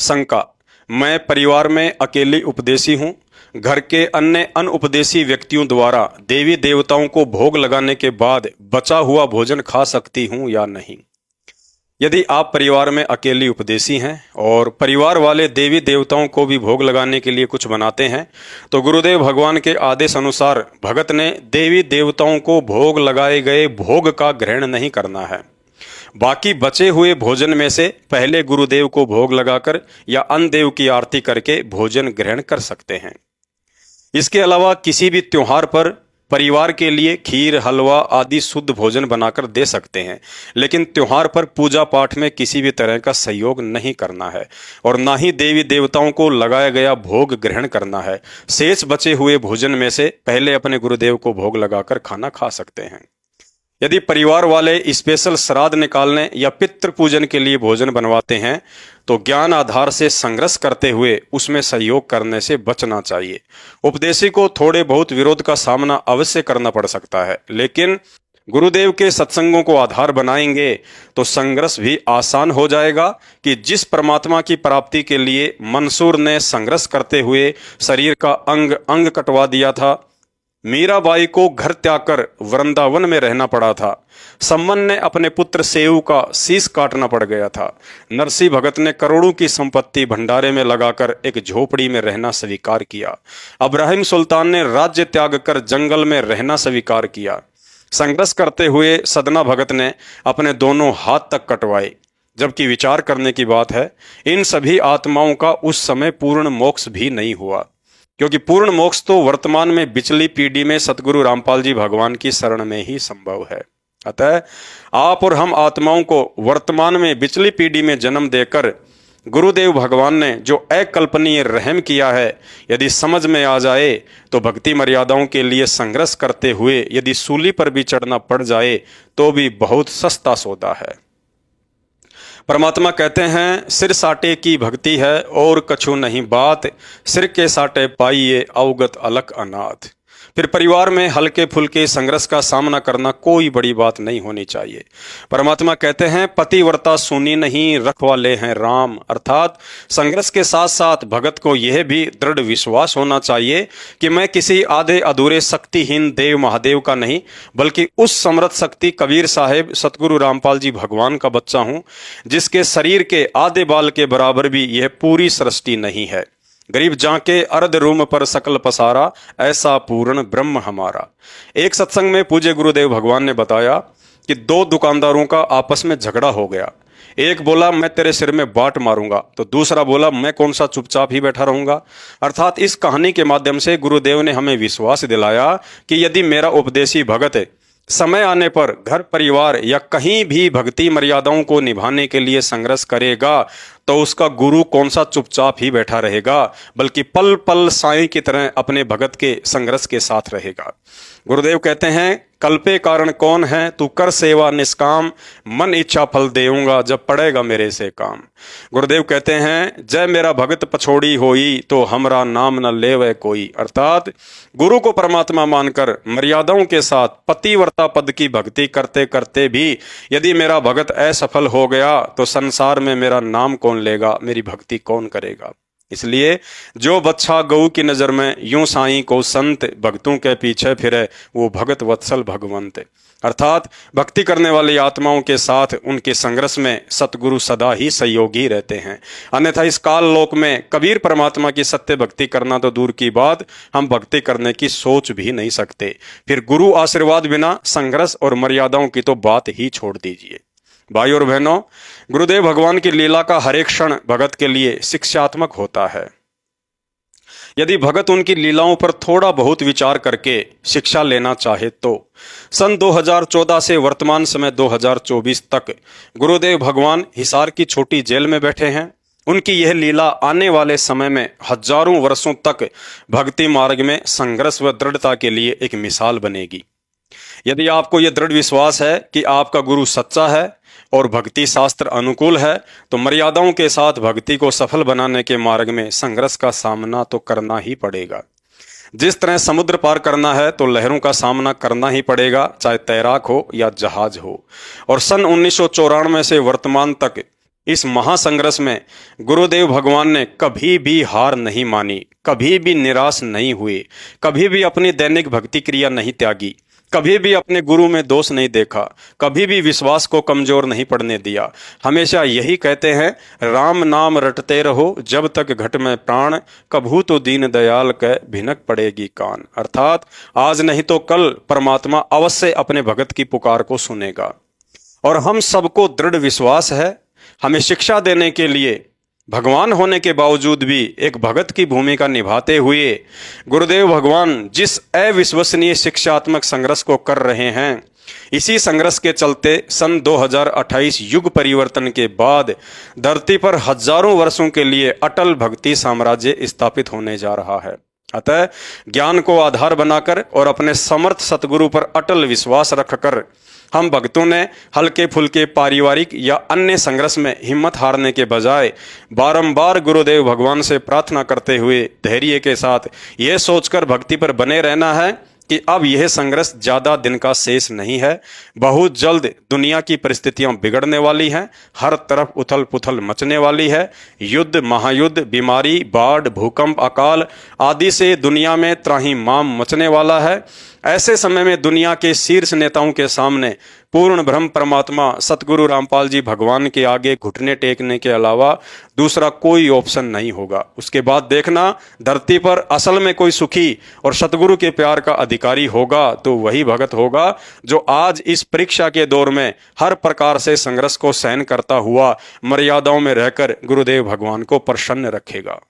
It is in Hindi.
शंका। मैं परिवार में अकेली उपदेशी हूँ। घर के अन्य अनुपदेशी व्यक्तियों द्वारा देवी देवताओं को भोग लगाने के बाद बचा हुआ भोजन खा सकती हूँ या नहीं। यदि आप परिवार में अकेली उपदेशी हैं और परिवार वाले देवी देवताओं को भी भोग लगाने के लिए कुछ बनाते हैं, तो गुरुदेव भगवान के आदेश अनुसार भगत ने देवी देवताओं को भोग लगाए गए भोग का ग्रहण नहीं करना है। बाकी बचे हुए भोजन में से पहले गुरुदेव को भोग लगाकर या अन्य देव की आरती करके भोजन ग्रहण कर सकते हैं। इसके अलावा किसी भी त्योहार पर परिवार के लिए खीर, हलवा आदि शुद्ध भोजन बनाकर दे सकते हैं, लेकिन त्योहार पर पूजा पाठ में किसी भी तरह का सहयोग नहीं करना है और ना ही देवी देवताओं को लगाया गया भोग ग्रहण करना है। शेष बचे हुए भोजन में से पहले अपने गुरुदेव को भोग लगाकर खाना खा सकते हैं। यदि परिवार वाले स्पेशल श्राद्ध निकालने या पितृ पूजन के लिए भोजन बनवाते हैं, तो ज्ञान आधार से संघर्ष करते हुए उसमें सहयोग करने से बचना चाहिए। उपदेशी को थोड़े बहुत विरोध का सामना अवश्य करना पड़ सकता है, लेकिन गुरुदेव के सत्संगों को आधार बनाएंगे तो संघर्ष भी आसान हो जाएगा कि जिस परमात्मा की प्राप्ति के लिए मंसूर ने संघर्ष करते हुए शरीर का अंग अंग कटवा दिया था, मीराबाई को घर त्याग कर वृंदावन में रहना पड़ा था, सम्मन ने अपने पुत्र सेऊ का शीश काटना पड़ गया था, नरसिंह भगत ने करोड़ों की संपत्ति भंडारे में लगाकर एक झोपड़ी में रहना स्वीकार किया, इब्राहिम सुल्तान ने राज्य त्याग कर जंगल में रहना स्वीकार किया, संघर्ष करते हुए सदना भगत ने अपने दोनों हाथ तक कटवाए। जबकि विचार करने की बात है, इन सभी आत्माओं का उस समय पूर्ण मोक्ष भी नहीं हुआ, क्योंकि पूर्ण मोक्ष तो वर्तमान में बिचली पीढ़ी में सतगुरु रामपाल जी भगवान की शरण में ही संभव है। अतः आप और हम आत्माओं को वर्तमान में बिचली पीढ़ी में जन्म देकर गुरुदेव भगवान ने जो अकल्पनीय रहम किया है, यदि समझ में आ जाए तो भक्ति मर्यादाओं के लिए संघर्ष करते हुए यदि सूली पर भी चढ़ना पड़ जाए तो भी बहुत सस्ता सौदा है। परमात्मा कहते हैं, सिर साटे की भक्ति है और कछु नहीं बात, सिर के साटे पाइए अवगत अलख अनाथ। फिर परिवार में हल्के फुल्के संघर्ष का सामना करना कोई बड़ी बात नहीं होनी चाहिए। परमात्मा कहते हैं, पतिव्रता सुनी नहीं रखवाले हैं राम। अर्थात संघर्ष के साथ साथ भगत को यह भी दृढ़ विश्वास होना चाहिए कि मैं किसी आधे अधूरे शक्तिहीन देव महादेव का नहीं, बल्कि उस समर्थ शक्ति कबीर साहेब सतगुरु रामपाल जी भगवान का बच्चा हूं, जिसके शरीर के आधे बाल के बराबर भी यह पूरी सृष्टि नहीं है। गरीब जाके अर्ध रूम पर सकल पसारा, ऐसा पूर्ण ब्रह्म हमारा। एक सत्संग में पूज्य गुरुदेव भगवान ने बताया कि दो दुकानदारों का आपस में झगड़ा हो गया। एक बोला मैं तेरे सिर में बाट मारूंगा, तो दूसरा बोला मैं कौन सा चुपचाप ही बैठा रहूंगा। अर्थात इस कहानी के माध्यम से गुरुदेव ने हमें विश्वास दिलाया कि यदि मेरा उपदेशी भगत समय आने पर घर परिवार या कहीं भी भक्ति मर्यादाओं को निभाने के लिए संघर्ष करेगा, तो उसका गुरु कौन सा चुपचाप ही बैठा रहेगा, बल्कि पल पल साईं की तरह अपने भगत के संघर्ष के साथ रहेगा। गुरुदेव कहते हैं, कल्पे कारण कौन है तू कर सेवा निष्काम, मन इच्छा फल देऊंगा जब पड़ेगा मेरे से काम। गुरुदेव कहते हैं, जय मेरा भगत पछोड़ी होई तो हमरा नाम न लेवे कोई। अर्थात गुरु को परमात्मा मानकर मर्यादाओं के साथ पतिव्रता पद की भक्ति करते करते भी यदि मेरा भगत असफल हो गया तो संसार में मेरा नाम कौन लेगा, मेरी भक्ति कौन करेगा। इसलिए जो बच्चा गऊ की नजर में यूं साईं को संत, भक्तों के पीछे फिरे वो भगत वत्सल भगवंत। अर्थात भक्ति करने वाली आत्माओं के साथ उनके संघर्ष में सतगुरु सदा ही सहयोगी रहते हैं। अन्यथा इस काल लोक में कबीर परमात्मा की सत्य भक्ति करना तो दूर की बात, हम भक्ति करने की सोच भी नहीं सकते। फिर गुरु आशीर्वाद बिना संघर्ष और मर्यादाओं की तो बात ही छोड़ दीजिए। भाई और बहनों, गुरुदेव भगवान की लीला का हर एक क्षण भगत के लिए शिक्षात्मक होता है। यदि भगत उनकी लीलाओं पर थोड़ा बहुत विचार करके शिक्षा लेना चाहे तो सन 2014 से वर्तमान समय 2024 तक गुरुदेव भगवान हिसार की छोटी जेल में बैठे हैं। उनकी यह लीला आने वाले समय में हजारों वर्षों तक भक्ति मार्ग में संघर्ष व दृढ़ता के लिए एक मिसाल बनेगी। यदि आपको यह दृढ़ विश्वास है कि आपका गुरु सच्चा है और भक्ति शास्त्र अनुकूल है, तो मर्यादाओं के साथ भक्ति को सफल बनाने के मार्ग में संघर्ष का सामना तो करना ही पड़ेगा। जिस तरह समुद्र पार करना है तो लहरों का सामना करना ही पड़ेगा, चाहे तैराक हो या जहाज हो। और सन 1994 से वर्तमान तक इस महासंघर्ष में गुरुदेव भगवान ने कभी भी हार नहीं मानी, कभी भी निराश नहीं हुए, कभी भी अपनी दैनिक भक्ति क्रिया नहीं त्यागी, कभी भी अपने गुरु में दोष नहीं देखा, कभी भी विश्वास को कमजोर नहीं पड़ने दिया। हमेशा यही कहते हैं, राम नाम रटते रहो जब तक घट में प्राण, कभू तो दीन दयाल कह भिनक पड़ेगी कान। अर्थात आज नहीं तो कल परमात्मा अवश्य अपने भगत की पुकार को सुनेगा। और हम सबको दृढ़ विश्वास है, हमें शिक्षा देने के लिए भगवान होने के बावजूद भी एक भगत की भूमिका निभाते हुए गुरुदेव भगवान जिस अविश्वसनीय शिक्षात्मक संघर्ष को कर रहे हैं, इसी संघर्ष के चलते सन 2028 युग परिवर्तन के बाद धरती पर हजारों वर्षों के लिए अटल भक्ति साम्राज्य स्थापित होने जा रहा है। अतः ज्ञान को आधार बनाकर और अपने समर्थ सतगुरु पर अटल विश्वास रखकर हम भक्तों ने हल्के फुल्के पारिवारिक या अन्य संघर्ष में हिम्मत हारने के बजाय बारंबार गुरुदेव भगवान से प्रार्थना करते हुए धैर्य के साथ ये सोचकर भक्ति पर बने रहना है कि अब यह संघर्ष ज्यादा दिन का शेष नहीं है। बहुत जल्द दुनिया की परिस्थितियां बिगड़ने वाली हैं, हर तरफ उथल पुथल मचने वाली है। युद्ध, महायुद्ध, बीमारी, बाढ़, भूकंप, अकाल आदि से दुनिया में त्राहिमाम मचने वाला है। ऐसे समय में दुनिया के शीर्ष नेताओं के सामने पूर्ण ब्रह्म परमात्मा सतगुरु रामपाल जी भगवान के आगे घुटने टेकने के अलावा दूसरा कोई ऑप्शन नहीं होगा। उसके बाद देखना, धरती पर असल में कोई सुखी और सतगुरु के प्यार का अधिकारी होगा तो वही भगत होगा जो आज इस परीक्षा के दौर में हर प्रकार से संघर्ष को सहन करता हुआ मर्यादाओं में रहकर गुरुदेव भगवान को प्रसन्न रखेगा।